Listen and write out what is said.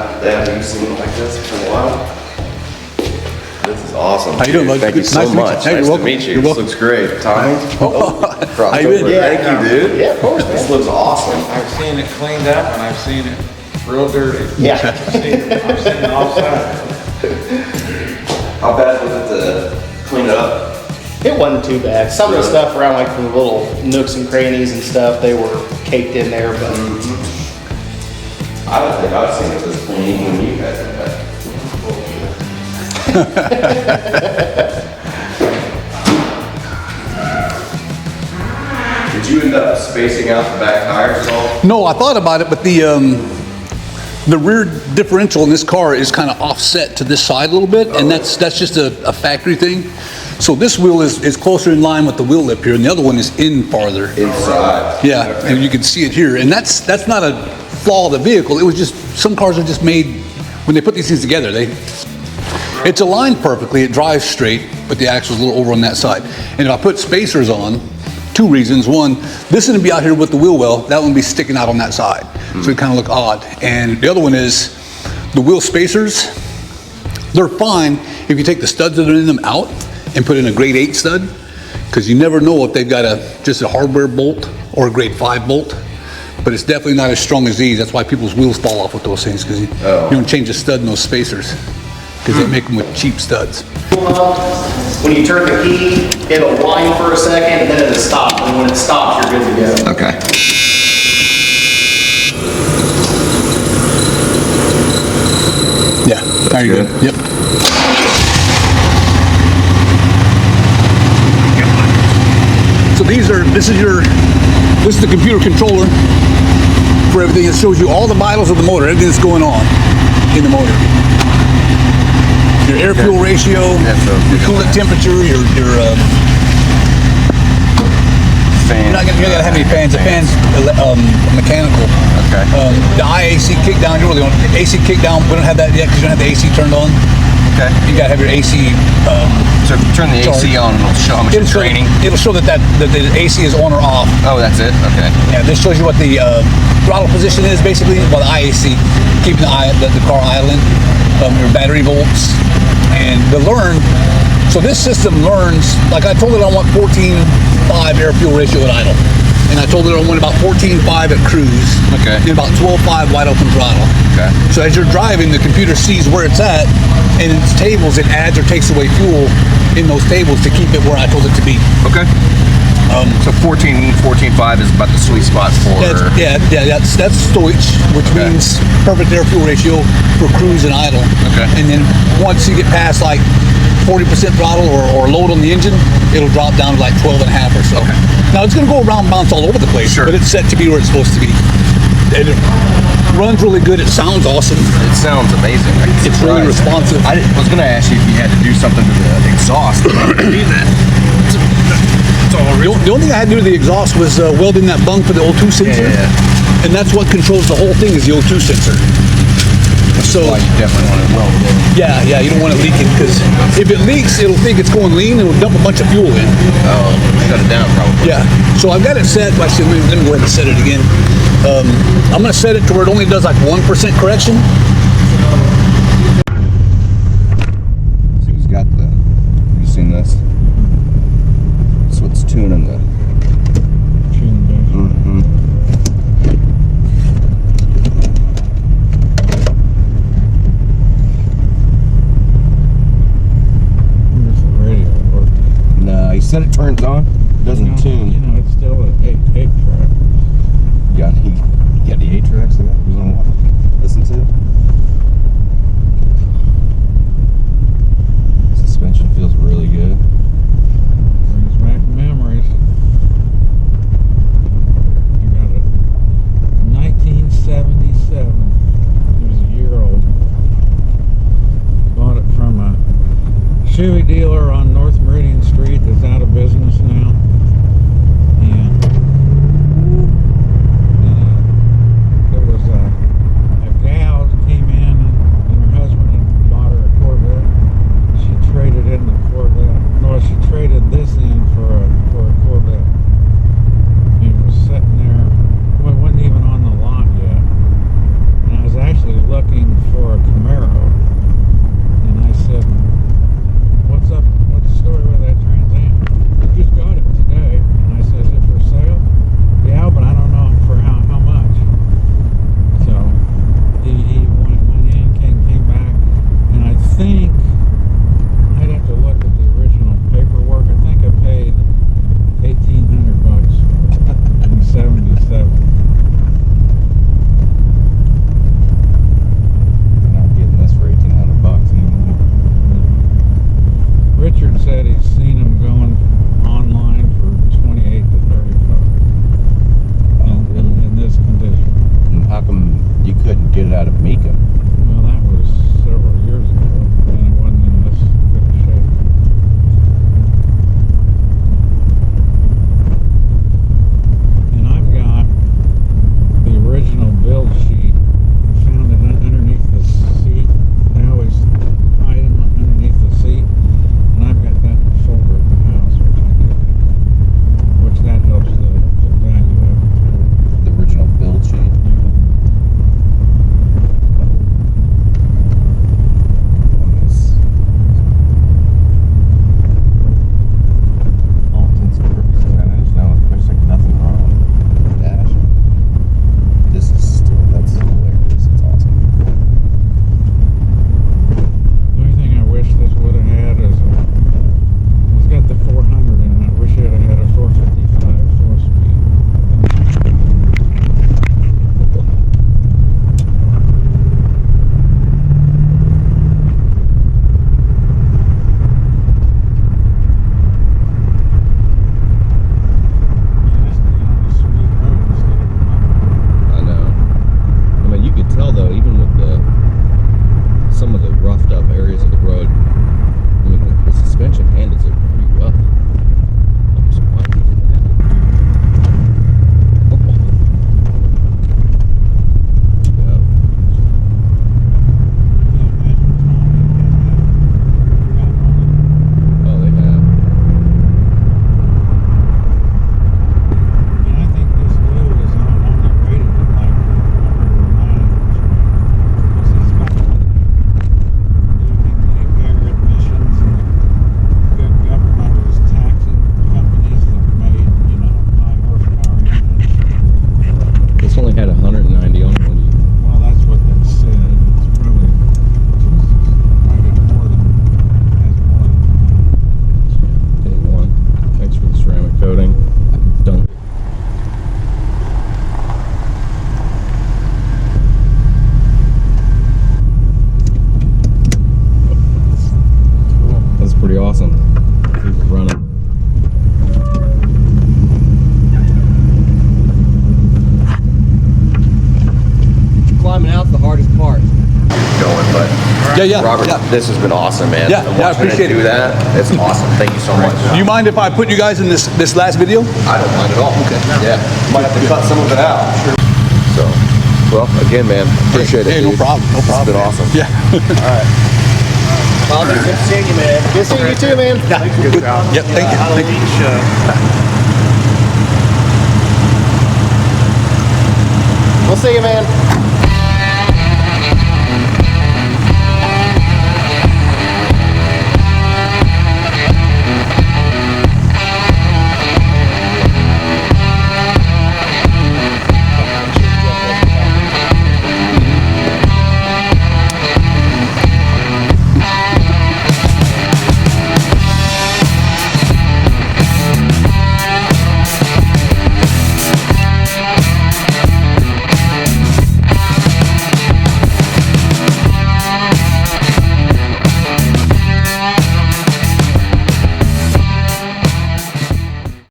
You've seen it like this for a while. This is awesome. How you doing, bud? Thank you so Nice to meet you. much. Hey, Nice you're to welcome. meet you. You're This welcome. looks great. Tommy? How you been? Thank you, dude. Yeah, of course, man. This looks awesome. I've seen it cleaned up and I've seen it real dirty. Yeah. I've seen it offside. How bad was it to clean it up? It wasn't too bad. Some of the stuff around like the little nooks and crannies and stuff, they were caked in there, but I don't think I've seen it this clean even when you guys were back. Did you end up spacing out the back tires at all? No, I thought about it, but the rear differential in this car is kind of offset to this side a little bit, and that's just a factory thing. So this wheel is closer in line with the wheel lip here, and the other one is in farther. Inside. Yeah, and you can see it here, and that's not a flaw of the vehicle. It was just some cars are just made when they put these things together. It's aligned perfectly. It drives straight, but the axle's a little over on that side. And if I put spacers on, two reasons. One, this is gonna be out here with the wheel well. That one will be sticking out on that side, so it kind of look odd. And the other one is the wheel spacers. They're fine if you take the studs that are in them out and put in a grade 8 stud, because you never know if they've got just a hardware bolt or a grade 5 bolt. But it's definitely not as strong as these. That's why people's wheels fall off with those things, because you don't change the stud in those spacers, because they make them with cheap studs. when you turn the key, it'll whine for a second and then it'll stop. And when it stops, you're good to go. Okay. Yeah, there you go. good. Yep. So this is the computer controller for everything. It shows you all the vitals of the motor, everything that's going on in the motor. Your air fuel ratio, your coolant temperature, your Fan. you're not gonna have any fans. The fans mechanical. Okay. The IAC kickdown, you really don't. AC kickdown, we don't have that yet because you don't have the AC turned on. Okay. You gotta have your AC. So if you turn the AC on, it'll show how much it's draining. It'll show that the AC is on or off. Oh, that's it? Okay. Yeah, this shows you what the throttle position is basically. Well, the IAC, keeping the car idling. Your battery volts, and the learn. So this system learns. Like I told it, I want 14.5 air fuel ratio at idle, and I told it I want about 14.5 at cruise. Okay. And about 12.5 wide open throttle. Okay. So as you're driving, the computer sees where it's at, and in its tables, it adds or takes away fuel in those tables to keep it where I told it to be. Okay. So 14.5 is about the sweet spot for... That's stowage, which means perfect air fuel ratio for cruise and idle. Okay. And then once you get past like 40% throttle or load on the engine, it'll drop down to like 12.5 or so. Okay. Now it's gonna go around and bounce all over the place, Sure. but it's set to be where it's supposed to be. And it runs really good, it sounds awesome. It sounds amazing. It's really responsive. I was going to ask you if you had to do something to the exhaust to do that. The only thing I had to do to the exhaust was weld in that bung for the O2 sensor. Yeah. And that's what controls the whole thing is the O2 sensor. So Well, you definitely want it welded in. yeah, you don't want it leaking, because if it leaks, it'll think it's going lean and it'll dump a bunch of fuel in. Oh, shut it down probably. Yeah. So I've got it set. Actually, let me go ahead and set it again. I'm going to set it to where it only does like 1% correction. So he's got you seen this? So it's tuning the... No, he said it turns on. It doesn't tune. You know, it's still an 8 track. You got the 8 tracks that he was on listen to. Suspension feels really good. Brings back memories. I got it. 1977. It was a year old. Bought it from a Chewy dealer on North Meridian Street that's out of business now. And there was a gal that came in and her husband had bought her a Corvette. She traded in the Corvette. No, she traded this in for a Corvette. It was sitting there. Well, it wasn't even on the lot yet. And I was actually looking for Yeah, Robert, yeah. this has been awesome, man. Yeah, And yeah, I watching it appreciate do it. that. It's awesome. Thank you so much. Do you mind if I put you guys in this last video? I don't mind at all. Okay. Yeah. Might have to cut some of it out. Sure. So, well, again, man, appreciate it. Hey, no dude. problem. No problem. It's been man. awesome. Yeah. Well, good seeing you, man. Good seeing you too, man. Good. Yep. Thank you. Thank you. We'll see you, man.